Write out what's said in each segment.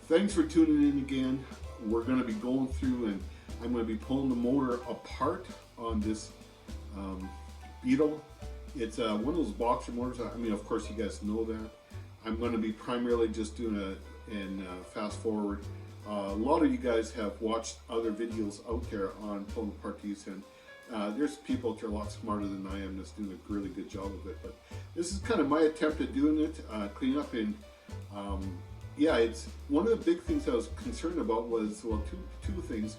Thanks for tuning in again. We're going to be going through and I'm going to be pulling the motor apart on this Beetle. It's one of those boxer motors. I mean, of course, you guys know that. I'm going to be primarily just doing fast forward. A lot of you guys have watched other videos out there on pulling apart these, and there's people that are a lot smarter than I am that's doing a really good job of it. But this is kind of my attempt at doing it, clean up. And yeah, it's one of the big things I was concerned about was, well, two things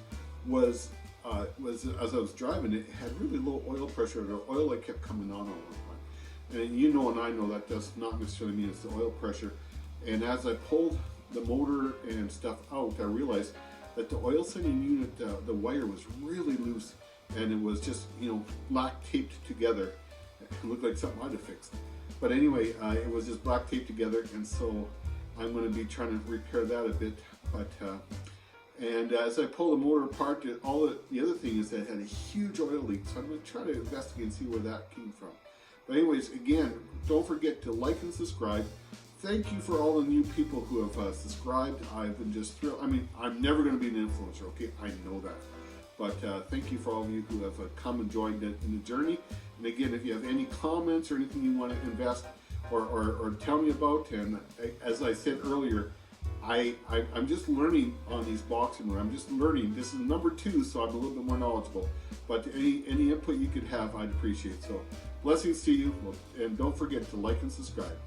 was as I was driving it had really low oil pressure. The oil light kept coming on all the time, and you know, and I know that does not necessarily mean it's the oil pressure. And as I pulled the motor and stuff out, I realized that the oil sending unit, the wire was really loose, and it was just, you know, black taped together. It looked like something I'd have fixed. But anyway, it was just black taped together, and so I'm going to be trying to repair that a bit. But and as I pull the motor apart, the other thing is that it had a huge oil leak, so I'm going to try to investigate and see where that came from. But anyways, again, don't forget to like and subscribe. Thank you for all the new people who have subscribed. I've been just thrilled. I mean, I'm never going to be an influencer, okay? I know that. But thank you for all of you who have come and joined in the journey. And again, if you have any comments or anything you want to invest or tell me about, and as I said earlier, I'm just learning on these boxing motors. I'm just learning. This is number 2, so I'm a little bit more knowledgeable. But any input you could have, I'd appreciate. So blessings to you, and don't forget to like and subscribe.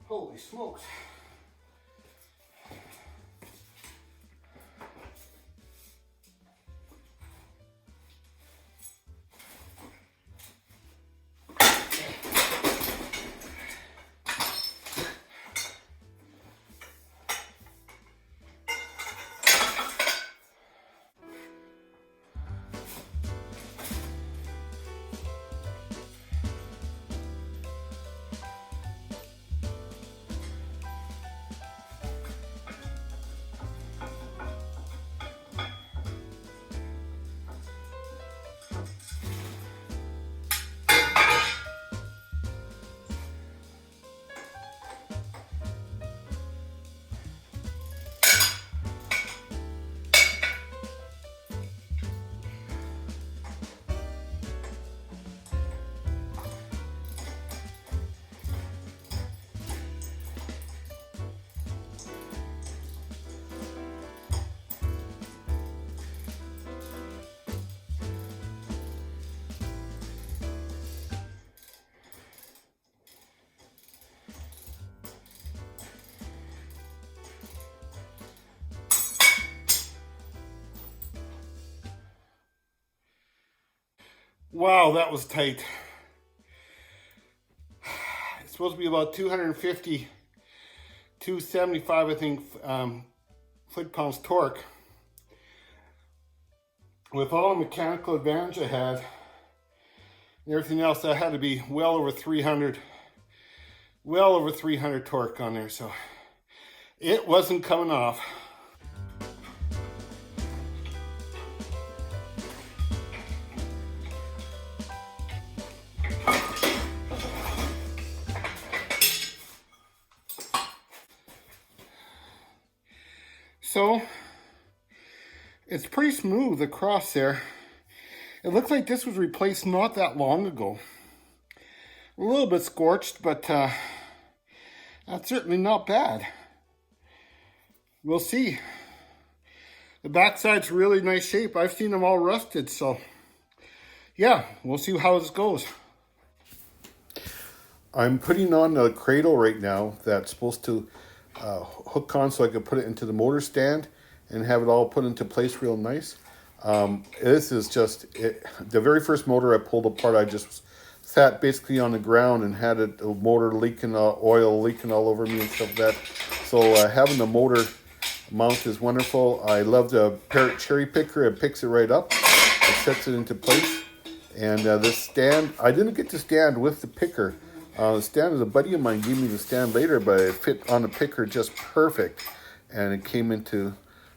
Holy smokes. Wow, that was tight. It's supposed to be about 250, 275, I think, foot-pounds torque. With all the mechanical advantage I had and everything else, that had to be well over 300 torque on there, so it wasn't coming off. So it's pretty smooth across there. It looks like this was replaced not that long ago. A little bit scorched, but that's certainly not bad. We'll see. The backside's really nice shape. I've seen them all rusted, so yeah, we'll see how this goes. I'm putting on a cradle right now that's supposed to hook on so I can put it into the motor stand and have it all put into place real nice. This is just it. The very first motor I pulled apart, I just sat basically on the ground and had the motor leaking, oil leaking all over me and stuff like that. So having the motor mount is wonderful. I love the Parrot cherry picker. It picks it right up. It sets it into place. And this stand, I didn't get the stand with the picker. The stand is a buddy of mine gave me the stand later, but it fit on the picker just perfect. And it came into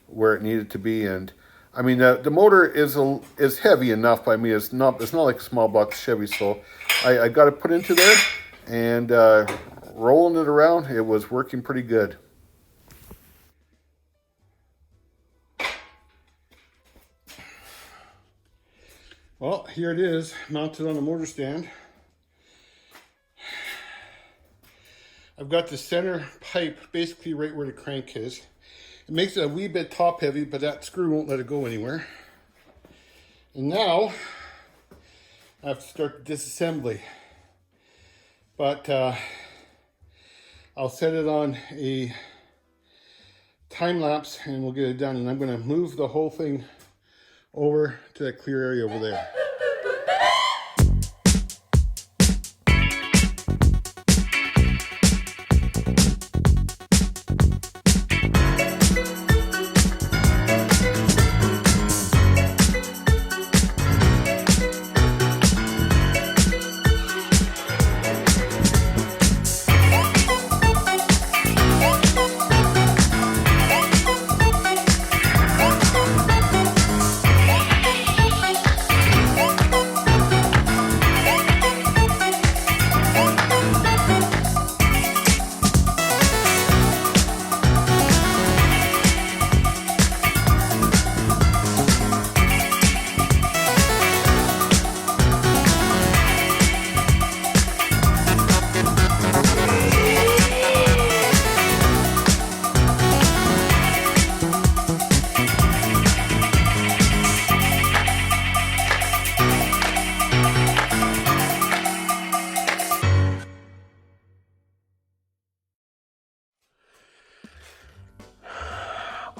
where it needed to be. And I mean, the motor is heavy enough. But I mean, it's not like a small box Chevy. So I got it put into there and rolling it around. It was working pretty good. Well, here it is, mounted on a motor stand. I've got the center pipe basically right where the crank is. It makes it a wee bit top heavy, but that screw won't let it go anywhere. And now I have to start the disassembly. But I'll set it on a time lapse and we'll get it done. And I'm going to move the whole thing over to that clear area over there.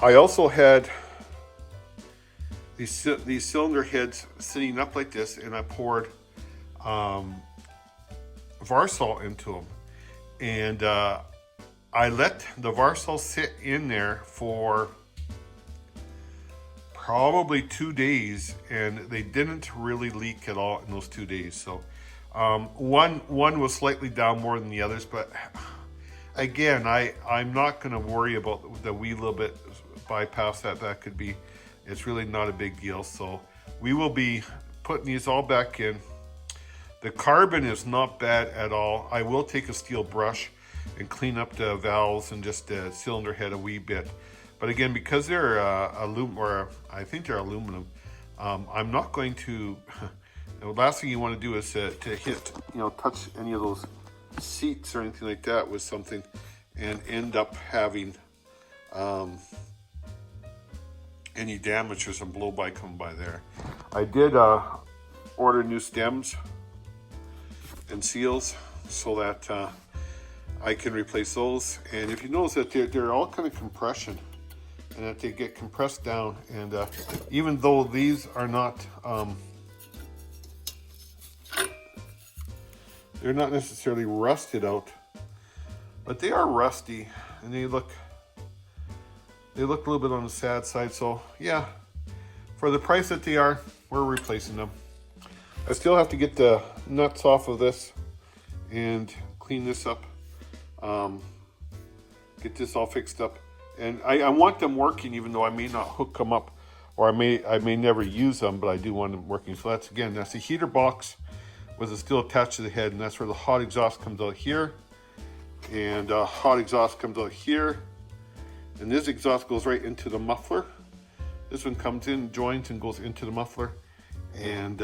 I also had these cylinder heads sitting up like this, and I poured Varsol into them, and I let the Varsol sit in there for probably 2 days, and they didn't really leak at all in those 2 days. So one was slightly down more than the others, but again, I'm not going to worry about the wee little bit bypass that could be. It's really not a big deal. So we will be putting these all back in. The carbon is not bad at all. I will take a steel brush and clean up the valves and just the cylinder head a wee bit. But again, because they're aluminum, or I think they're aluminum, I'm not going to. The last thing you want to do is to hit, touch any of those seats or anything like that with something and end up having any damage or some blow by come by there. I did order new stems and seals so that I can replace those. And if you notice that they're all kind of compression, and that they get compressed down. And even though these are not they're not necessarily rusted out, but they are rusty, and they look a little bit on the sad side. So yeah, for the price that they are, we're replacing them. I still have to get the nuts off of this and clean this up, get this all fixed up. And I want them working, even though I may not hook them up, or I may never use them, but I do want them working. So that's a heater box with it still attached to the head, and that's where the hot exhaust comes out here, and hot exhaust comes out here, And this exhaust goes right into the muffler. This one comes in, joins, and goes into the muffler. And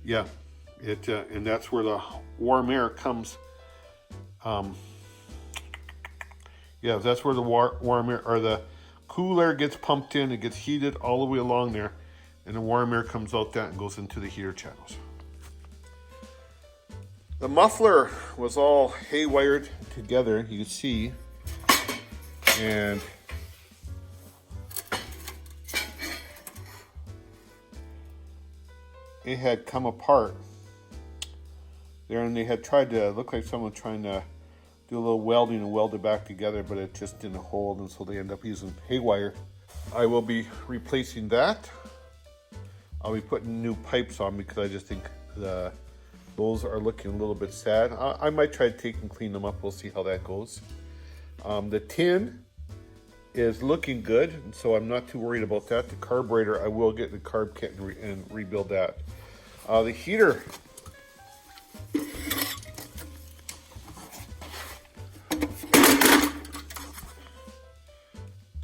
yeah, and that's where the warm air comes. Yeah, that's where the warm air, or the cool air gets pumped in. It gets heated all the way along there, and the warm air comes out that and goes into the heater channels. The muffler was all haywired together, you can see, and it had come apart there, and they had tried to, look like someone trying to do a little welding and weld it back together, but it just didn't hold, and so they end up using haywire. I will be replacing that. I'll be putting new pipes on because I just think those are looking a little bit sad. I might try to take and clean them up. We'll see how that goes. The tin is looking good, and so I'm not too worried about that. The carburetor, I will get the carb kit and rebuild that. The heater,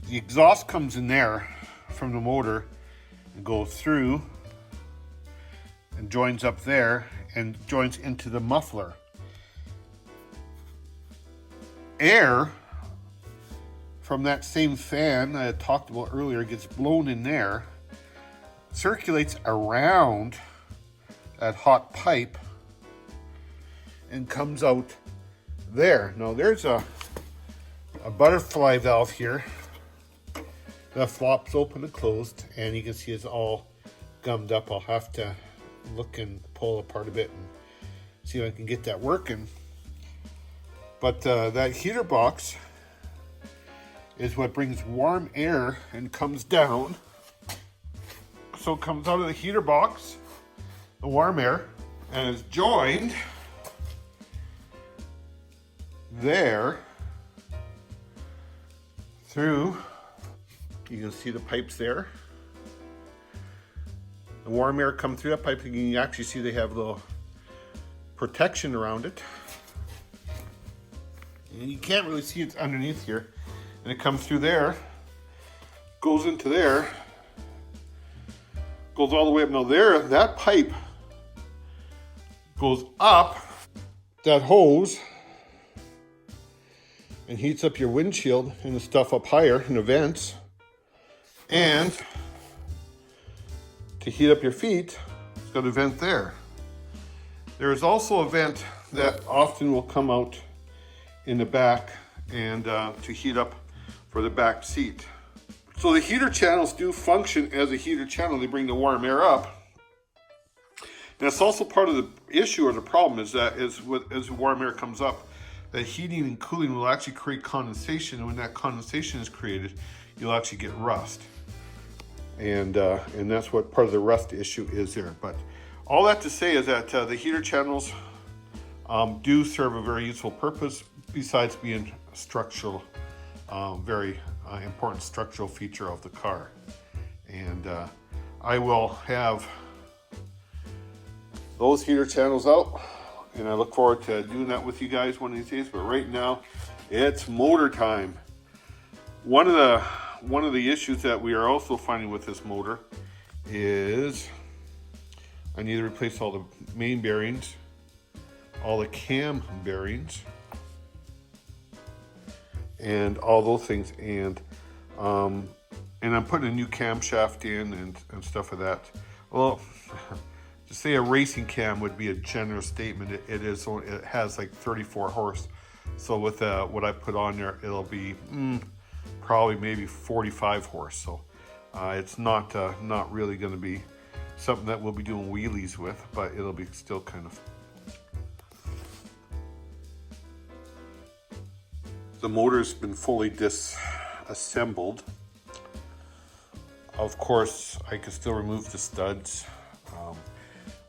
the exhaust comes in there from the motor and goes through and joins up there and joins into the muffler. Air from that same fan I had talked about earlier gets blown in there, circulates around that hot pipe, and comes out there. Now there's a butterfly valve here that flops open and closed, and you can see it's all gummed up. I'll have to look and pull apart a bit and see if I can get that working. But that heater box is what brings warm air and comes down. So it comes out of the heater box, the warm air, and is joined there through, you can see the pipes there. The warm air comes through that pipe, and you can actually see they have a little protection around it. And you can't really see it's underneath here. And it comes through there, goes into there, goes all the way up. Now there, that pipe goes up that hose and heats up your windshield and the stuff up higher in the vents. And to heat up your feet, it's got a vent there. There is also a vent that often will come out in the back and to heat up for the back seat. So the heater channels do function as a heater channel. They bring the warm air up. And it's also part of the issue or the problem is that as warm air comes up, that heating and cooling will actually create condensation. And when that condensation is created, you'll actually get rust. And that's what part of the rust issue is there. But all that to say is that the heater channels do serve a very useful purpose besides being structural, very important structural feature of the car. And I will have those heater channels out, and I look forward to doing that with you guys one of these days. But right now, it's motor time. One of the issues that we are also finding with this motor is I need to replace all the main bearings, all the cam bearings, and all those things, and I'm putting a new camshaft in and stuff of that. Well, to say a racing cam would be a generous statement. It has like 34 horse. So with what I put on there, it'll be probably maybe 45 horse. So it's not really going to be something that we'll be doing wheelies with, but it'll be still kind of. The motor's been fully disassembled. Of course, I could still remove the studs.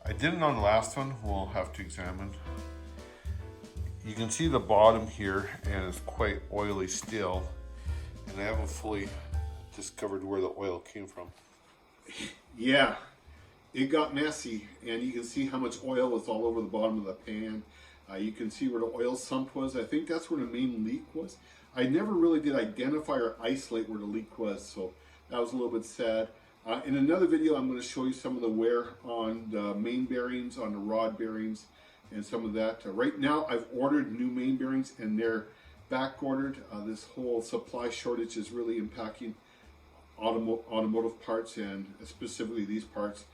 I didn't on the last one. We'll have to examine. You can see the bottom here, and it's quite oily still. And I haven't fully discovered where the oil came from. Yeah, it got messy, and you can see how much oil was all over the bottom of the pan. You can see where the oil sump was. I think that's where the main leak was. I never really did identify or isolate where the leak was, so that was a little bit sad. In another video, I'm going to show you some of the wear on the main bearings, on the rod bearings, and some of that. Right now, I've ordered new main bearings, and they're back ordered. This whole supply shortage is really impacting automotive parts, and specifically these parts.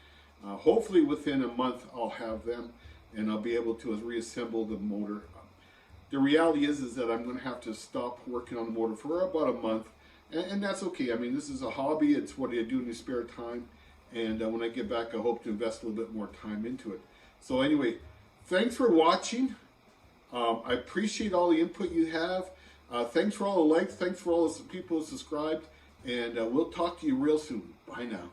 Hopefully within a month I'll have them and I'll be able to reassemble the motor. The reality is that I'm going to have to stop working on the motor for about a month, and that's okay. I mean, this is a hobby. It's what I do in my spare time, and when I get back I hope to invest a little bit more time into it. So anyway, thanks for watching. I appreciate all the input you have. Thanks for all the likes. Thanks for all the people who subscribed. And we'll talk to you real soon. Bye now.